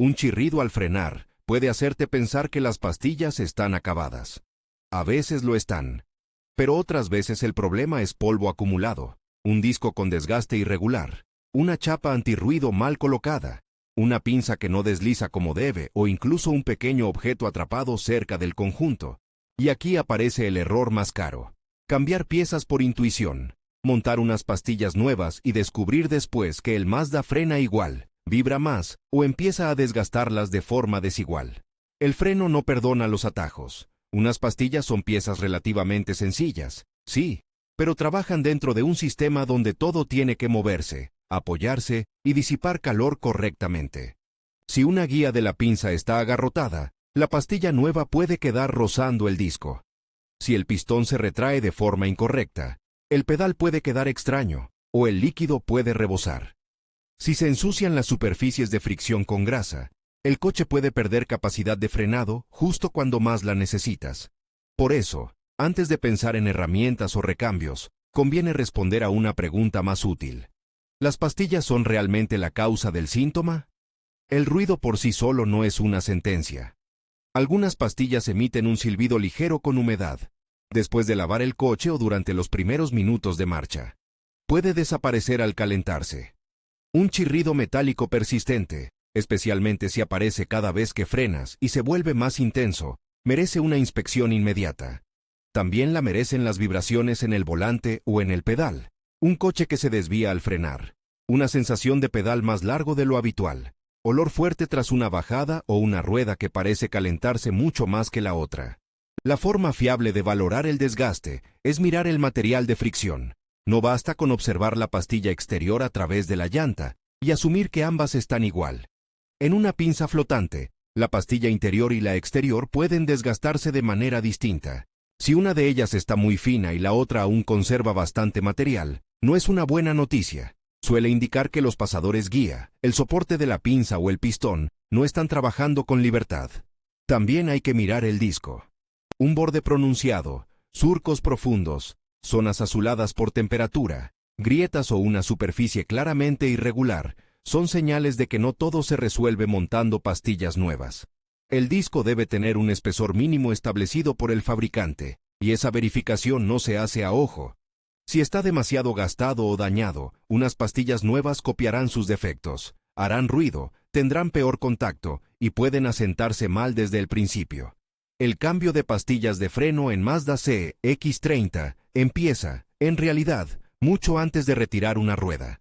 Un chirrido al frenar puede hacerte pensar que las pastillas están acabadas. A veces lo están. Pero otras veces el problema es polvo acumulado, un disco con desgaste irregular, una chapa antirruido mal colocada, una pinza que no desliza como debe o incluso un pequeño objeto atrapado cerca del conjunto. Y aquí aparece el error más caro. Cambiar piezas por intuición, montar unas pastillas nuevas y descubrir después que el Mazda frena igual, vibra más o empieza a desgastarlas de forma desigual. El freno no perdona los atajos. Unas pastillas son piezas relativamente sencillas, sí, pero trabajan dentro de un sistema donde todo tiene que moverse, apoyarse y disipar calor correctamente. Si una guía de la pinza está agarrotada, la pastilla nueva puede quedar rozando el disco. Si el pistón se retrae de forma incorrecta, el pedal puede quedar extraño o el líquido puede rebosar. Si se ensucian las superficies de fricción con grasa, el coche puede perder capacidad de frenado justo cuando más la necesitas. Por eso, antes de pensar en herramientas o recambios, conviene responder a una pregunta más útil. ¿Las pastillas son realmente la causa del síntoma? El ruido por sí solo no es una sentencia. Algunas pastillas emiten un silbido ligero con humedad, después de lavar el coche o durante los primeros minutos de marcha. Puede desaparecer al calentarse. Un chirrido metálico persistente, especialmente si aparece cada vez que frenas y se vuelve más intenso, merece una inspección inmediata. También la merecen las vibraciones en el volante o en el pedal, un coche que se desvía al frenar, una sensación de pedal más largo de lo habitual, olor fuerte tras una bajada o una rueda que parece calentarse mucho más que la otra. La forma fiable de valorar el desgaste es mirar el material de fricción. No basta con observar la pastilla exterior a través de la llanta y asumir que ambas están igual. En una pinza flotante, la pastilla interior y la exterior pueden desgastarse de manera distinta. Si una de ellas está muy fina y la otra aún conserva bastante material, no es una buena noticia. Suele indicar que los pasadores guía, el soporte de la pinza o el pistón, no están trabajando con libertad. También hay que mirar el disco. Un borde pronunciado, surcos profundos, zonas azuladas por temperatura, grietas o una superficie claramente irregular, son señales de que no todo se resuelve montando pastillas nuevas. El disco debe tener un espesor mínimo establecido por el fabricante, y esa verificación no se hace a ojo. Si está demasiado gastado o dañado, unas pastillas nuevas copiarán sus defectos, harán ruido, tendrán peor contacto y pueden asentarse mal desde el principio. El cambio de pastillas de freno en Mazda CX-30 empieza, en realidad, mucho antes de retirar una rueda.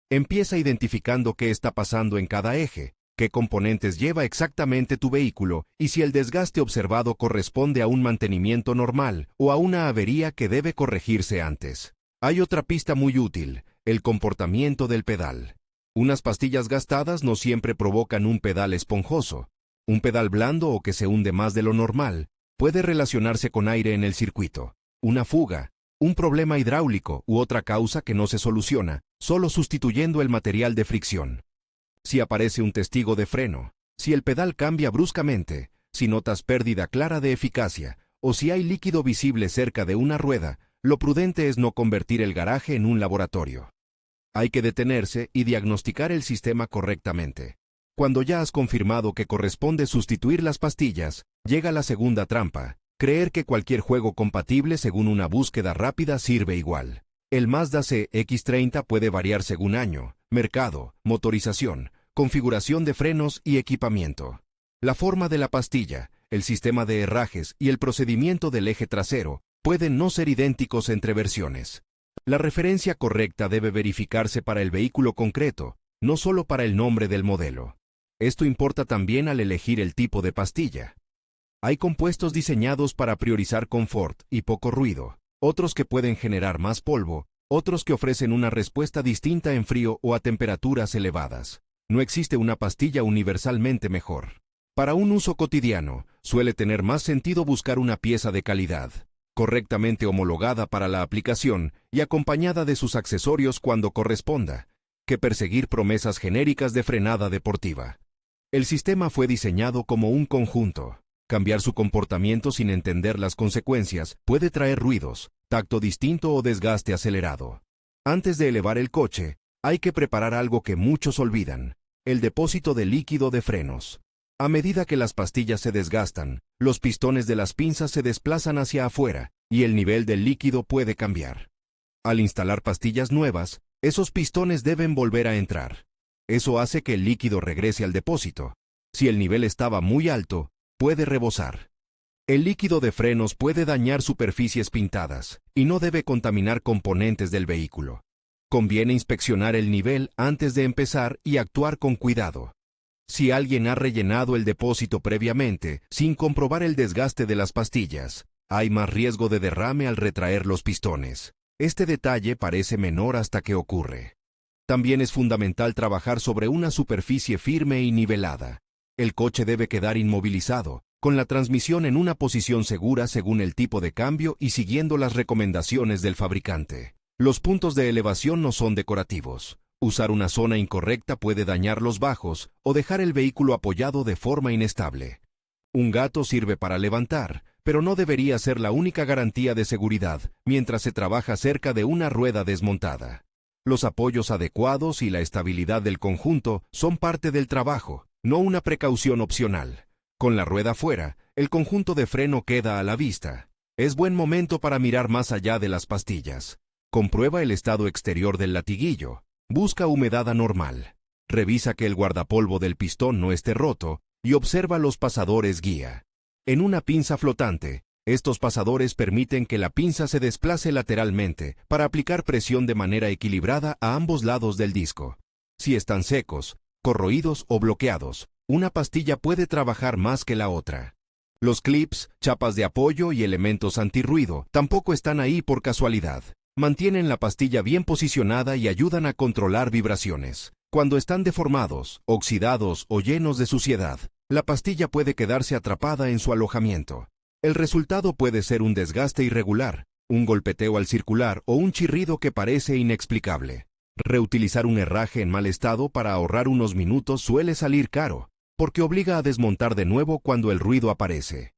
Empieza identificando qué está pasando en cada eje, qué componentes lleva exactamente tu vehículo y si el desgaste observado corresponde a un mantenimiento normal o a una avería que debe corregirse antes. Hay otra pista muy útil, el comportamiento del pedal. Unas pastillas gastadas no siempre provocan un pedal esponjoso. Un pedal blando o que se hunde más de lo normal puede relacionarse con aire en el circuito, una fuga, un problema hidráulico u otra causa que no se soluciona, solo sustituyendo el material de fricción. Si aparece un testigo de freno, si el pedal cambia bruscamente, si notas pérdida clara de eficacia o si hay líquido visible cerca de una rueda, lo prudente es no convertir el garaje en un laboratorio. Hay que detenerse y diagnosticar el sistema correctamente. Cuando ya has confirmado que corresponde sustituir las pastillas, llega la segunda trampa, creer que cualquier juego compatible según una búsqueda rápida sirve igual. El Mazda CX-30 puede variar según año, mercado, motorización, configuración de frenos y equipamiento. La forma de la pastilla, el sistema de herrajes y el procedimiento del eje trasero pueden no ser idénticos entre versiones. La referencia correcta debe verificarse para el vehículo concreto, no solo para el nombre del modelo. Esto importa también al elegir el tipo de pastilla. Hay compuestos diseñados para priorizar confort y poco ruido, otros que pueden generar más polvo, otros que ofrecen una respuesta distinta en frío o a temperaturas elevadas. No existe una pastilla universalmente mejor. Para un uso cotidiano, suele tener más sentido buscar una pieza de calidad, correctamente homologada para la aplicación y acompañada de sus accesorios cuando corresponda, que perseguir promesas genéricas de frenada deportiva. El sistema fue diseñado como un conjunto. Cambiar su comportamiento sin entender las consecuencias puede traer ruidos, tacto distinto o desgaste acelerado. Antes de elevar el coche, hay que preparar algo que muchos olvidan: El depósito de líquido de frenos. A medida que las pastillas se desgastan, los pistones de las pinzas se desplazan hacia afuera y el nivel del líquido puede cambiar. Al instalar pastillas nuevas, esos pistones deben volver a entrar. Eso hace que el líquido regrese al depósito. Si el nivel estaba muy alto, puede rebosar. El líquido de frenos puede dañar superficies pintadas y no debe contaminar componentes del vehículo. Conviene inspeccionar el nivel antes de empezar y actuar con cuidado. Si alguien ha rellenado el depósito previamente, sin comprobar el desgaste de las pastillas, hay más riesgo de derrame al retraer los pistones. Este detalle parece menor hasta que ocurre. También es fundamental trabajar sobre una superficie firme y nivelada. El coche debe quedar inmovilizado, con la transmisión en una posición segura según el tipo de cambio y siguiendo las recomendaciones del fabricante. Los puntos de elevación no son decorativos. Usar una zona incorrecta puede dañar los bajos o dejar el vehículo apoyado de forma inestable. Un gato sirve para levantar, pero no debería ser la única garantía de seguridad mientras se trabaja cerca de una rueda desmontada. Los apoyos adecuados y la estabilidad del conjunto son parte del trabajo, no una precaución opcional. Con la rueda fuera, el conjunto de freno queda a la vista. Es buen momento para mirar más allá de las pastillas. Comprueba el estado exterior del latiguillo. Busca humedad anormal. Revisa que el guardapolvo del pistón no esté roto y observa los pasadores guía. En una pinza flotante, estos pasadores permiten que la pinza se desplace lateralmente para aplicar presión de manera equilibrada a ambos lados del disco. Si están secos, corroídos o bloqueados, una pastilla puede trabajar más que la otra. Los clips, chapas de apoyo y elementos antirruido tampoco están ahí por casualidad. Mantienen la pastilla bien posicionada y ayudan a controlar vibraciones. Cuando están deformados, oxidados o llenos de suciedad, la pastilla puede quedarse atrapada en su alojamiento. El resultado puede ser un desgaste irregular, un golpeteo al circular o un chirrido que parece inexplicable. Reutilizar un herraje en mal estado para ahorrar unos minutos suele salir caro, porque obliga a desmontar de nuevo cuando el ruido aparece.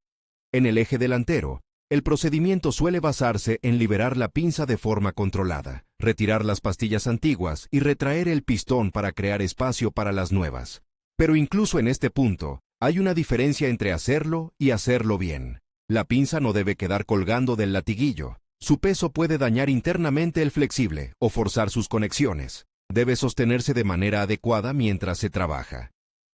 En el eje delantero, el procedimiento suele basarse en liberar la pinza de forma controlada, retirar las pastillas antiguas y retraer el pistón para crear espacio para las nuevas. Pero incluso en este punto, hay una diferencia entre hacerlo y hacerlo bien. La pinza no debe quedar colgando del latiguillo. Su peso puede dañar internamente el flexible o forzar sus conexiones. Debe sostenerse de manera adecuada mientras se trabaja.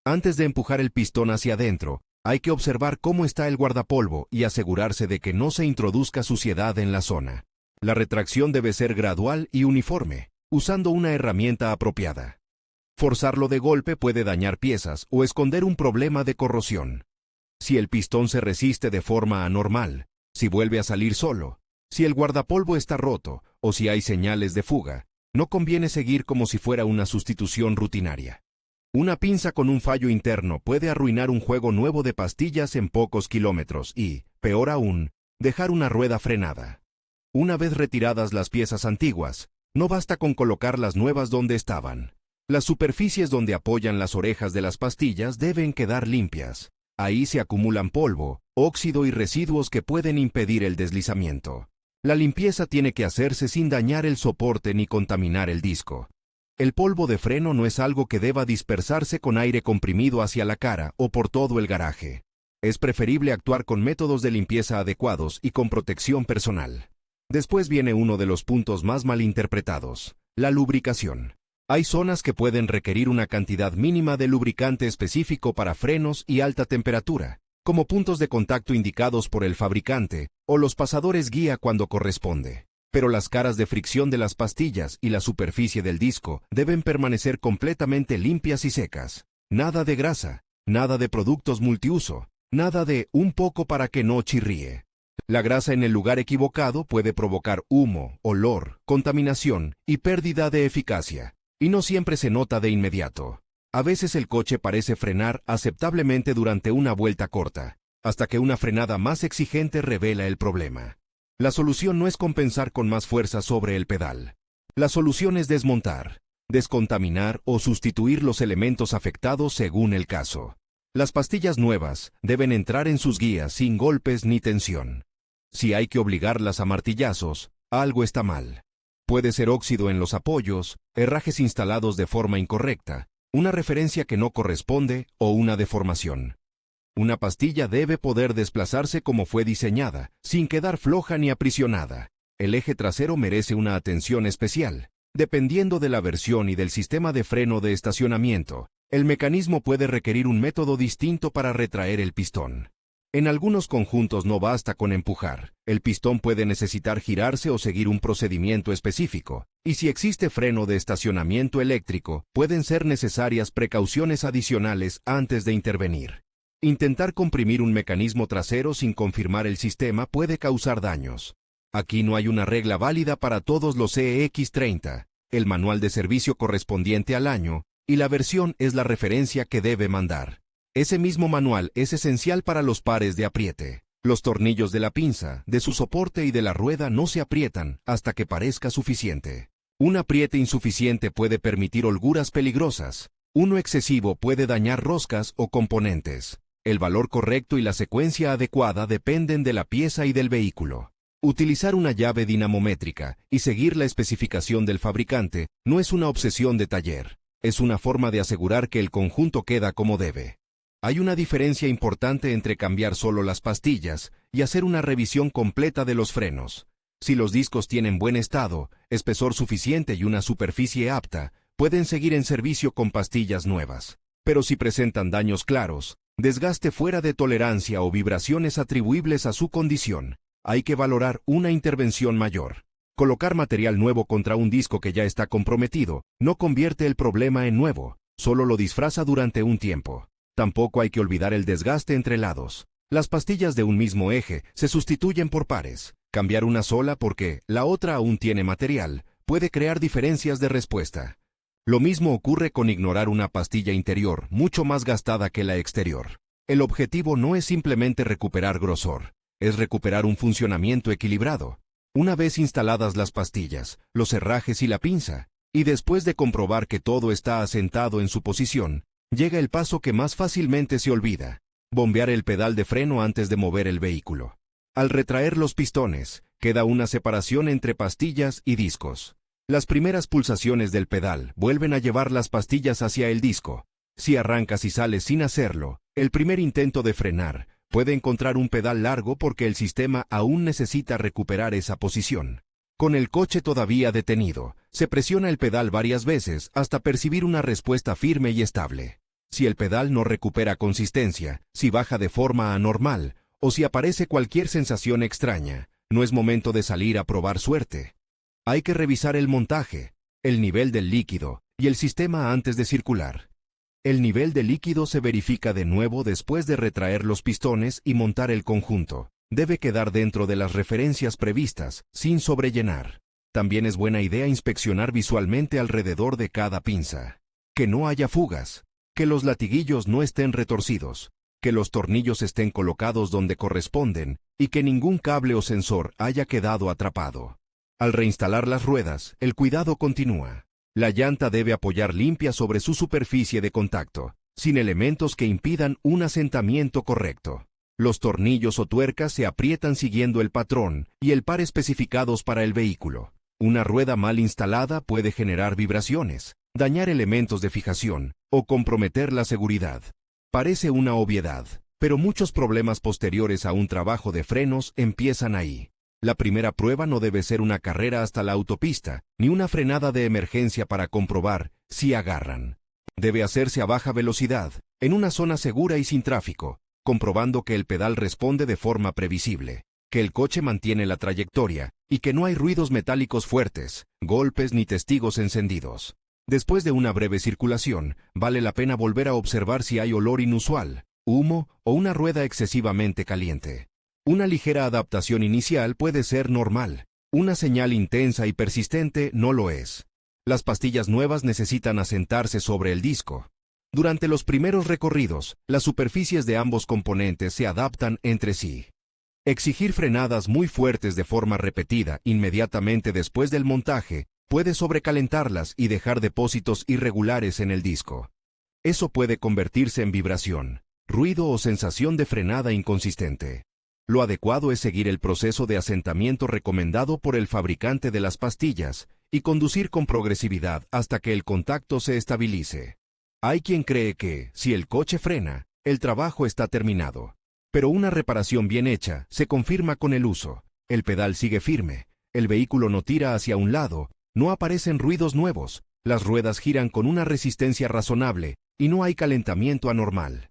Antes de empujar el pistón hacia adentro, hay que observar cómo está el guardapolvo y asegurarse de que no se introduzca suciedad en la zona. La retracción debe ser gradual y uniforme, usando una herramienta apropiada. Forzarlo de golpe puede dañar piezas o esconder un problema de corrosión. Si el pistón se resiste de forma anormal, si vuelve a salir solo, si el guardapolvo está roto o si hay señales de fuga, no conviene seguir como si fuera una sustitución rutinaria. Una pinza con un fallo interno puede arruinar un juego nuevo de pastillas en pocos kilómetros y, peor aún, dejar una rueda frenada. Una vez retiradas las piezas antiguas, no basta con colocar las nuevas donde estaban. Las superficies donde apoyan las orejas de las pastillas deben quedar limpias. Ahí se acumulan polvo, óxido y residuos que pueden impedir el deslizamiento. La limpieza tiene que hacerse sin dañar el soporte ni contaminar el disco. El polvo de freno no es algo que deba dispersarse con aire comprimido hacia la cara o por todo el garaje. Es preferible actuar con métodos de limpieza adecuados y con protección personal. Después viene uno de los puntos más malinterpretados: la lubricación. Hay zonas que pueden requerir una cantidad mínima de lubricante específico para frenos y alta temperatura, como puntos de contacto indicados por el fabricante o los pasadores guía cuando corresponde. Pero las caras de fricción de las pastillas y la superficie del disco deben permanecer completamente limpias y secas. Nada de grasa, nada de productos multiuso, nada de un poco para que no chirríe. La grasa en el lugar equivocado puede provocar humo, olor, contaminación y pérdida de eficacia, y no siempre se nota de inmediato. A veces el coche parece frenar aceptablemente durante una vuelta corta, hasta que una frenada más exigente revela el problema. La solución no es compensar con más fuerza sobre el pedal. La solución es desmontar, descontaminar o sustituir los elementos afectados según el caso. Las pastillas nuevas deben entrar en sus guías sin golpes ni tensión. Si hay que obligarlas a martillazos, algo está mal. Puede ser óxido en los apoyos, herrajes instalados de forma incorrecta, una referencia que no corresponde o una deformación. Una pastilla debe poder desplazarse como fue diseñada, sin quedar floja ni aprisionada. El eje trasero merece una atención especial. Dependiendo de la versión y del sistema de freno de estacionamiento, el mecanismo puede requerir un método distinto para retraer el pistón. En algunos conjuntos no basta con empujar. El pistón puede necesitar girarse o seguir un procedimiento específico, y si existe freno de estacionamiento eléctrico, pueden ser necesarias precauciones adicionales antes de intervenir. Intentar comprimir un mecanismo trasero sin confirmar el sistema puede causar daños. Aquí no hay una regla válida para todos los EX30, el manual de servicio correspondiente al año, y la versión es la referencia que debe mandar. Ese mismo manual es esencial para los pares de apriete. Los tornillos de la pinza, de su soporte y de la rueda no se aprietan hasta que parezca suficiente. Un apriete insuficiente puede permitir holguras peligrosas. Uno excesivo puede dañar roscas o componentes. El valor correcto y la secuencia adecuada dependen de la pieza y del vehículo. Utilizar una llave dinamométrica y seguir la especificación del fabricante no es una obsesión de taller. Es una forma de asegurar que el conjunto queda como debe. Hay una diferencia importante entre cambiar solo las pastillas y hacer una revisión completa de los frenos. Si los discos tienen buen estado, espesor suficiente y una superficie apta, pueden seguir en servicio con pastillas nuevas. Pero si presentan daños claros, desgaste fuera de tolerancia o vibraciones atribuibles a su condición, hay que valorar una intervención mayor. Colocar material nuevo contra un disco que ya está comprometido no convierte el problema en nuevo, solo lo disfraza durante un tiempo. Tampoco hay que olvidar el desgaste entre lados. Las pastillas de un mismo eje se sustituyen por pares. Cambiar una sola porque la otra aún tiene material puede crear diferencias de respuesta. Lo mismo ocurre con ignorar una pastilla interior mucho más gastada que la exterior. El objetivo no es simplemente recuperar grosor, es recuperar un funcionamiento equilibrado. Una vez instaladas las pastillas, los herrajes y la pinza, y después de comprobar que todo está asentado en su posición, llega el paso que más fácilmente se olvida: bombear el pedal de freno antes de mover el vehículo. Al retraer los pistones, queda una separación entre pastillas y discos. Las primeras pulsaciones del pedal vuelven a llevar las pastillas hacia el disco. Si arrancas y sales sin hacerlo, el primer intento de frenar puede encontrar un pedal largo porque el sistema aún necesita recuperar esa posición. Con el coche todavía detenido, se presiona el pedal varias veces hasta percibir una respuesta firme y estable. Si el pedal no recupera consistencia, si baja de forma anormal, o si aparece cualquier sensación extraña, no es momento de salir a probar suerte. Hay que revisar el montaje, el nivel del líquido y el sistema antes de circular. El nivel de líquido se verifica de nuevo después de retraer los pistones y montar el conjunto. Debe quedar dentro de las referencias previstas, sin sobrellenar. También es buena idea inspeccionar visualmente alrededor de cada pinza. Que no haya fugas. Que los latiguillos no estén retorcidos, que los tornillos estén colocados donde corresponden y que ningún cable o sensor haya quedado atrapado. Al reinstalar las ruedas, el cuidado continúa. La llanta debe apoyar limpia sobre su superficie de contacto, sin elementos que impidan un asentamiento correcto. Los tornillos o tuercas se aprietan siguiendo el patrón y el par especificados para el vehículo. Una rueda mal instalada puede generar vibraciones, dañar elementos de fijación o comprometer la seguridad. Parece una obviedad, pero muchos problemas posteriores a un trabajo de frenos empiezan ahí. La primera prueba no debe ser una carrera hasta la autopista, ni una frenada de emergencia para comprobar si agarran. Debe hacerse a baja velocidad, en una zona segura y sin tráfico, comprobando que el pedal responde de forma previsible, que el coche mantiene la trayectoria y que no hay ruidos metálicos fuertes, golpes ni testigos encendidos. Después de una breve circulación, vale la pena volver a observar si hay olor inusual, humo o una rueda excesivamente caliente. Una ligera adaptación inicial puede ser normal. Una señal intensa y persistente no lo es. Las pastillas nuevas necesitan asentarse sobre el disco. Durante los primeros recorridos, las superficies de ambos componentes se adaptan entre sí. Exigir frenadas muy fuertes de forma repetida inmediatamente después del montaje puede sobrecalentarlas y dejar depósitos irregulares en el disco. Eso puede convertirse en vibración, ruido o sensación de frenada inconsistente. Lo adecuado es seguir el proceso de asentamiento recomendado por el fabricante de las pastillas y conducir con progresividad hasta que el contacto se estabilice. Hay quien cree que, si el coche frena, el trabajo está terminado. Pero una reparación bien hecha se confirma con el uso. El pedal sigue firme, el vehículo no tira hacia un lado, no aparecen ruidos nuevos, las ruedas giran con una resistencia razonable y no hay calentamiento anormal.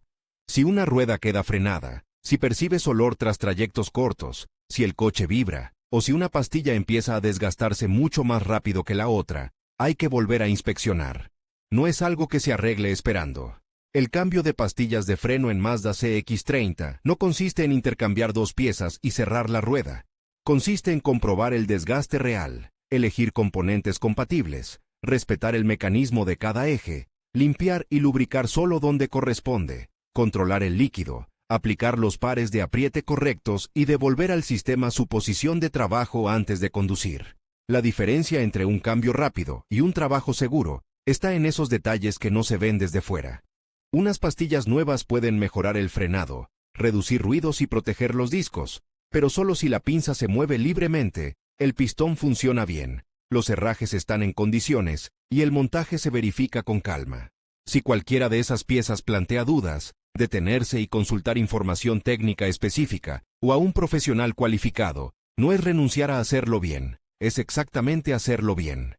Si una rueda queda frenada, si percibes olor tras trayectos cortos, si el coche vibra, o si una pastilla empieza a desgastarse mucho más rápido que la otra, hay que volver a inspeccionar. No es algo que se arregle esperando. El cambio de pastillas de freno en Mazda CX-30 no consiste en intercambiar dos piezas y cerrar la rueda. Consiste en comprobar el desgaste real, elegir componentes compatibles, respetar el mecanismo de cada eje, limpiar y lubricar solo donde corresponde, controlar el líquido, aplicar los pares de apriete correctos y devolver al sistema su posición de trabajo antes de conducir. La diferencia entre un cambio rápido y un trabajo seguro está en esos detalles que no se ven desde fuera. Unas pastillas nuevas pueden mejorar el frenado, reducir ruidos y proteger los discos, pero solo si la pinza se mueve libremente, el pistón funciona bien, los herrajes están en condiciones y el montaje se verifica con calma. Si cualquiera de esas piezas plantea dudas, detenerse y consultar información técnica específica o a un profesional cualificado no es renunciar a hacerlo bien, es exactamente hacerlo bien.